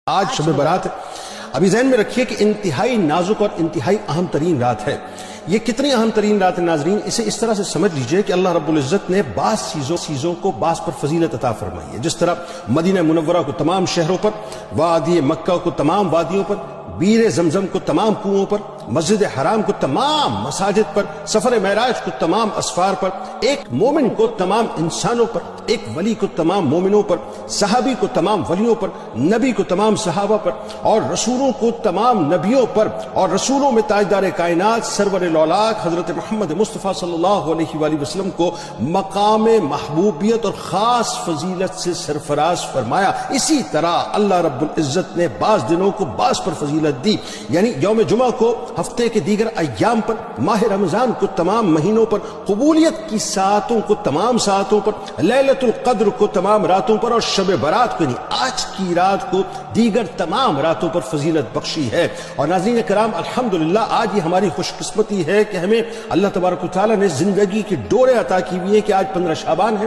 آج شب برات ہے۔ ابھی ذہن میں رکھیے کہ انتہائی نازک اور انتہائی اہم ترین رات ہے۔ یہ کتنی اہم ترین رات ہے ناظرین، اسے اس طرح سے سمجھ لیجئے کہ اللہ رب العزت نے بعض چیزوں کو بعض پر فضیلت عطا فرمائی ہے۔ جس طرح مدینہ منورہ کو تمام شہروں پر، وادی مکہ کو تمام وادیوں پر، بیر زمزم کو تمام کنوؤں پر، مسجد حرام کو تمام مساجد پر، سفر معراج کو تمام اسفار پر، ایک مومن کو تمام انسانوں پر، ایک ولی کو تمام مومنوں پر، صحابی کو تمام ولیوں پر، نبی کو تمام صحابہ پر، اور رسولوں کو تمام نبیوں پر، اور رسولوں میں تاجدار کائنات سرور الاولاق حضرت محمد مصطفیٰ صلی اللہ علیہ وآلہ وسلم کو مقام محبوبیت اور خاص فضیلت سے سرفراز فرمایا۔ اسی طرح اللہ رب العزت نے بعض دنوں کو بعض پر فضیلت دی، یعنی یوم جمعہ کو ہفتے کے دیگر ایام پر، ماہ رمضان کو تمام مہینوں پر، قبولیت کی ساعتوں کو تمام ساعتوں پر، لیلۃ القدر کو تمام راتوں پر، اور شب برات کو یعنی آج کی رات کو دیگر تمام راتوں پر فضیلت بخشی ہے۔ اور ناظرین کرام، الحمدللہ آج یہ ہماری خوش قسمتی ہے کہ ہمیں اللہ تبارک و تعالیٰ نے زندگی کی ڈورے عطا کی ہوئی ہے کہ آج 15 شعبان ہے،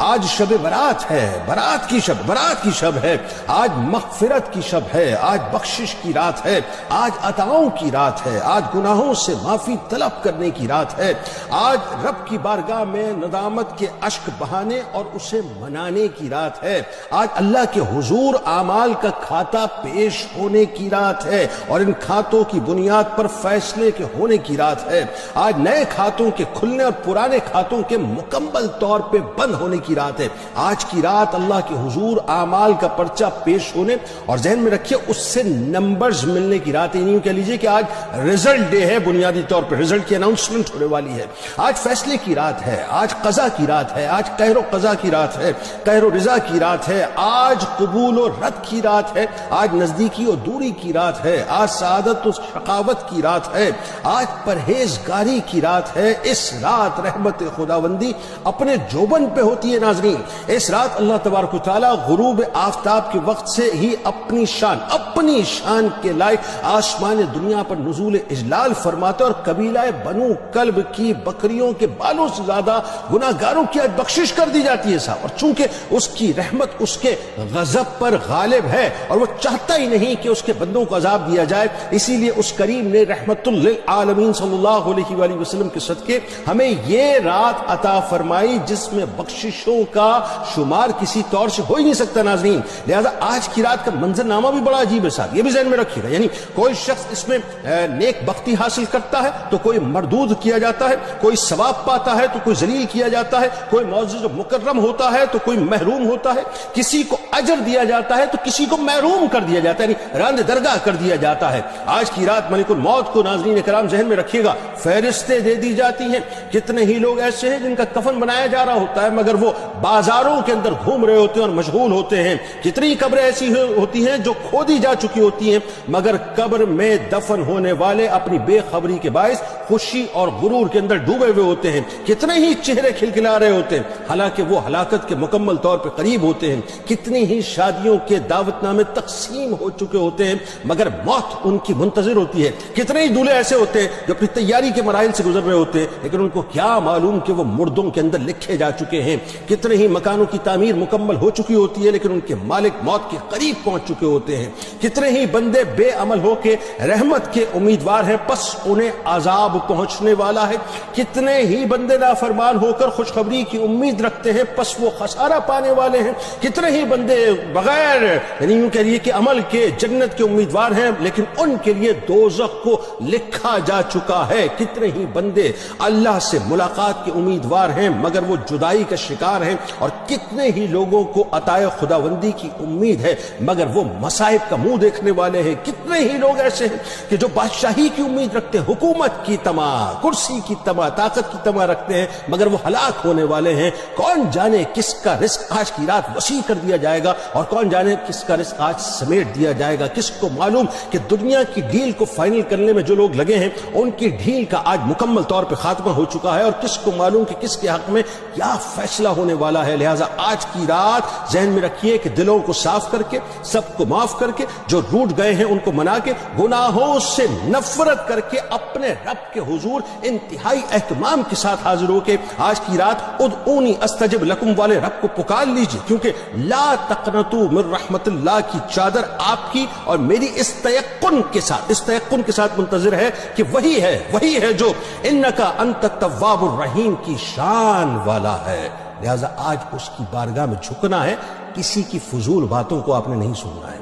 آج شب برات ہے، برات کی شب ہے، آج مغفرت کی شب ہے، آج بخشش کی رات ہے، آج عطاؤں کی رات ہے، آج گناہوں سے معافی طلب کرنے کی رات ہے، آج رب کی بارگاہ میں ندامت کے اشک بہانے اور اسے منانے کی رات ہے، آج اللہ کے حضور اعمال کا کھاتا پیش ہونے کی رات ہے اور ان کھاتوں کی بنیاد پر فیصلے کے ہونے کی رات ہے، آج نئے کھاتوں کے کھلنے اور پرانے کھاتوں کے مکمل طور پہ بند ہونے کی رات ہے۔ آج کی رات اللہ کے حضور اعمال کا پرچہ پیش ہونے اور ذہن میں رکھیے اس سے نمبرز ملنے کی رات ہے۔ یوں کہہ لیجئے کہ آج رزلٹ ڈے ہے، بنیادی طور پر رزلٹ کی اناؤنسمنٹ ہونے والی ہے، آج فیصلے کی رات ہے، آج قضا کی رات ہے، آج قہر و قضا کی رات ہے، قہر و رضا کی رات ہے، آج قبول و رد کی رات ہے، آج نزدیکی و دوری کی رات ہے، آج سعادت و شقاوت کی رات ہے، آج پرہیزگاری کی رات ہے۔ اس رات رحمت خداوندی اپنے جوبن پہ ہوتی ہے ناظرین۔ اس رات اللہ تبارک و تعالی غروب آفتاب کے وقت سے ہی اپنی شان کے لائق آسمان دنیا پر نزول اجلال فرماتے اور قبیلہ بنو کلب کی بکریوں کے بالوں سے زیادہ گناہگاروں کی آج بخشش کر دی جاتی ہے صاحب۔ اور چونکہ اس کی رحمت اس کے غضب پر غالب ہے اور وہ چاہتا ہی نہیں کہ اس کے بندوں کو عذاب دیا جائے، اسی لیے اس کریم نے رحمت للعالمین صلی اللہ علیہ وآلہ وسلم کے صدقے ہمیں یہ رات عطا فرمائی جس میں بخششوں کا شمار کسی طور سے ہو ہی نہیں سکتا ناظرین۔ لہذا آج کی رات کا منظرنامہ بھی بڑا عجیب ہے صاحب، یہ بھی ذہن میں رکھیے گا۔ یعنی کوئی شخص اس میں نیک بختی حاصل کرتا ہے تو کوئی مردود کیا جاتا ہے، کوئی ثواب پاتا ہے تو کوئی ذلیل کیا جاتا ہے، کوئی معزز و مکرم ہوتا ہے تو کوئی محروم ہوتا ہے، کسی کو اجر دیا جاتا ہے تو کسی کو محروم کر دیا جاتا ہے، یعنی راند درگاہ کر دیا جاتا ہے۔ آج کی رات ملک الموت کو ناظرین کرام ذہن میں رکھیے گا فہرستیں دے دی جاتی ہیں۔ کتنے ہی لوگ ایسے ہیں جن کا کفن بنایا جا رہا ہوتا ہے مگر وہ بازاروں کے اندر گھوم رہے ہوتے ہیں اور مشغول ہوتے ہیں۔ کتنی قبریں ایسی ہوتی ہیں جو کھودی جا چکی ہوتی ہیں مگر قبر میں دفن ہونے والے اپنی بے خبری کے باعث خوشی اور غرور کے اندر ڈوبے ہوئے ہوتے ہیں۔ کتنے ہی چہرے کھلکھلا رہے ہوتے ہیں حالانکہ وہ ہلاکت کے مکمل طور پر قریب ہوتے ہیں۔ کتنی ہی شادیوں کے دعوت نامے تقسیم ہو چکے ہوتے ہیں مگر موت ان کی منتظر ہوتی ہے۔ کتنے ہی دولہے ایسے ہوتے ہیں جو اپنی تیاری کے مراحل سے گزر رہے ہوتے ہیں لیکن ان کو کیا معلوم کہ وہ مردوں کے اندر لکھے جا چکے ہیں۔ کتنے ہی مکانوں کی تعمیر مکمل ہو چکی ہوتی ہے لیکن ان کے مالک موت کے قریب پہنچ چکے ہوتے ہیں۔ کتنے ہی بندے بے عمل ہو کے رحمت کے امیدوار ہیں پس انہیں عذاب پہنچنے والا ہے۔ کتنے ہی بندے نافرمان ہو کر خوشخبری کی امید رکھتے ہیں پس وہ خسارہ پانے والے ہیں۔ کتنے ہی بندے بغیر یعنی یوں کہہ لیے کہ عمل کے جنت کے امیدوار ہیں لیکن ان کے لیے دوزخ کو لکھا جا چکا ہے۔ کتنے ہی بندے اللہ سے ملاقات کے امیدوار ہیں مگر وہ جدائی کا شکار ہیں، اور کتنے ہی لوگوں کو عطائے خداوندی کی امید ہے مگر وہ مصائب کا منہ دیکھنے والے ہیں۔ کتنے ہی لوگ ایسے ہیں کہ جو بادشاہی کی امید رکھتے ہیں، حکومت کی طمع، کرسی کی طمع، طاقت کی طمع رکھتے ہیں مگر وہ ہلاک ہونے والے ہیں۔ کون جانے کس کا رزق آج کی رات وسیع کر دیا جائے گا اور کون جانے کس کا رزق آج سمیٹ دیا جائے گا۔ کس کو معلوم کہ دنیا کی ڈیل کو فائنل کرنے میں جو لوگ لگے ہیں ان کی ڈیل کا آج مکمل طور پہ خاتمہ ہو چکا ہے اور کس کو معلوم کہ کس کے حق میں کیا فیصلہ ہونے والا ہے۔ لہٰذا آج کی رات ذہن میں رکھیے کہ دلوں کو صاف کر کے، سب کو معاف کر کے، جو روٹ گئے ہیں ان کو منا کے گناہوں سے نفرت کر کے اپنے رب کے حضور انتہائی اہتمام کے ساتھ حاضر ہو کے آج کی رات ادعونی استجب لکم والے رب کو پکار لیجئے، کیونکہ لا تقنطوا من رحمت اللہ کی چادر آپ کی اور میری اس تیقن کے ساتھ منتظر ہے کہ وہی ہے جو انکا انت التواب الرحیم کی شان والا ہے۔ لہذا آج اس کی بارگاہ میں جھکنا ہے، کسی کی فضول باتوں کو آپ نے نہیں سننا ہے۔